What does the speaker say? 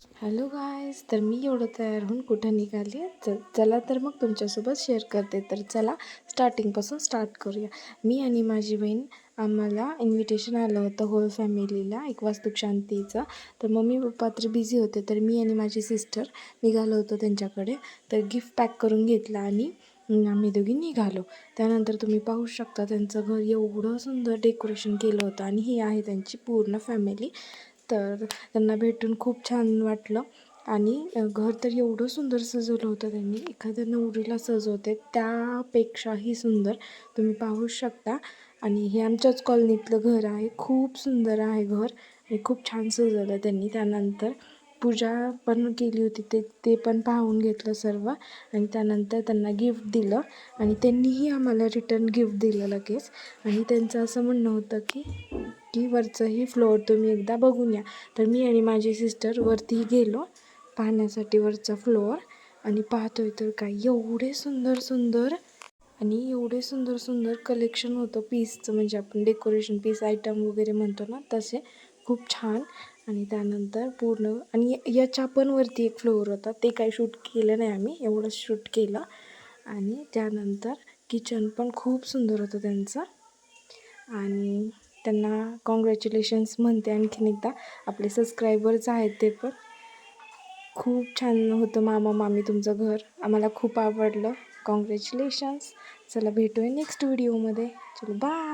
Hello guys, तर मी एवढं तयार होऊन कुठं निघाली चला तर मग तुमच्यासोबत शेअर करते. तर चला स्टार्टिंगपासून स्टार्ट करूया. मी आणि माझी बहीण, आम्हाला इन्व्हिटेशन आलं होतं होल फॅमिलीला एक वास्तुक शांतीचं. तर मम्मी पप्पा तर बिझी होते, तर मी आणि माझी सिस्टर निघालो होतो त्यांच्याकडे. तर गिफ्ट पॅक करून घेतला आणि आम्ही दोघी निघालो. त्यानंतर तुम्ही पाहू शकता त्यांचं घर एवढं सुंदर डेकोरेशन केलं होतं आणि ही आहे त्यांची पूर्ण फॅमिली. तर त्यांना भेटून खूप छान वाटलं आणि घर तर एवढं सुंदर सजवलं होतं त्यांनी, एखाद्या नवरीला सजवते त्यापेक्षाही सुंदर तुम्ही पाहू शकता. आणि हे आमच्याच कॉलनीतलं घर आहे, खूप सुंदर आहे घर आणि खूप छान सजवलं त्यांनी. त्यानंतर पूजा पण केली होती, ते पण पाहून घेतलं सर्व आणि त्यानंतर त्यांना गिफ्ट दिलं आणि त्यांनीही आम्हाला रिटर्न गिफ्ट दिलं लगेच. आणि त्यांचं असं म्हणणं होतं की वरचंही फ्लोअर तुम्ही एकदा बघून या. तर मी आणि माझी सिस्टर वरती गेलो पाहण्यासाठी वरचा फ्लोअर आणि पाहतोय तर काय एवढे सुंदर सुंदर आणि एवढे सुंदर सुंदर कलेक्शन होतं पीसचं, म्हणजे आपण डेकोरेशन पीस आयटम वगैरे म्हणतो ना तसे, खूप छान. आणि त्यानंतर पूर्ण आणि याच्या पण वरती एक फ्लोअर होता, ते काही शूट केलं नाही आम्ही, एवढंच शूट केलं. आणि त्यानंतर किचन पण खूप सुंदर होतं त्यांचं. आणि त्यांना कॉंग्रॅच्युलेशन्स म्हणते आणखीन एकदा, आपले सबस्क्रायबर्स आहेत ते पण. खूप छान होतं मामा मामी तुमचं घर, आम्हाला खूप आवडलं. कॉंग्रॅच्युलेशन्स. चला भेटूया नेक्स्ट व्हिडिओमध्ये. चलो बाय.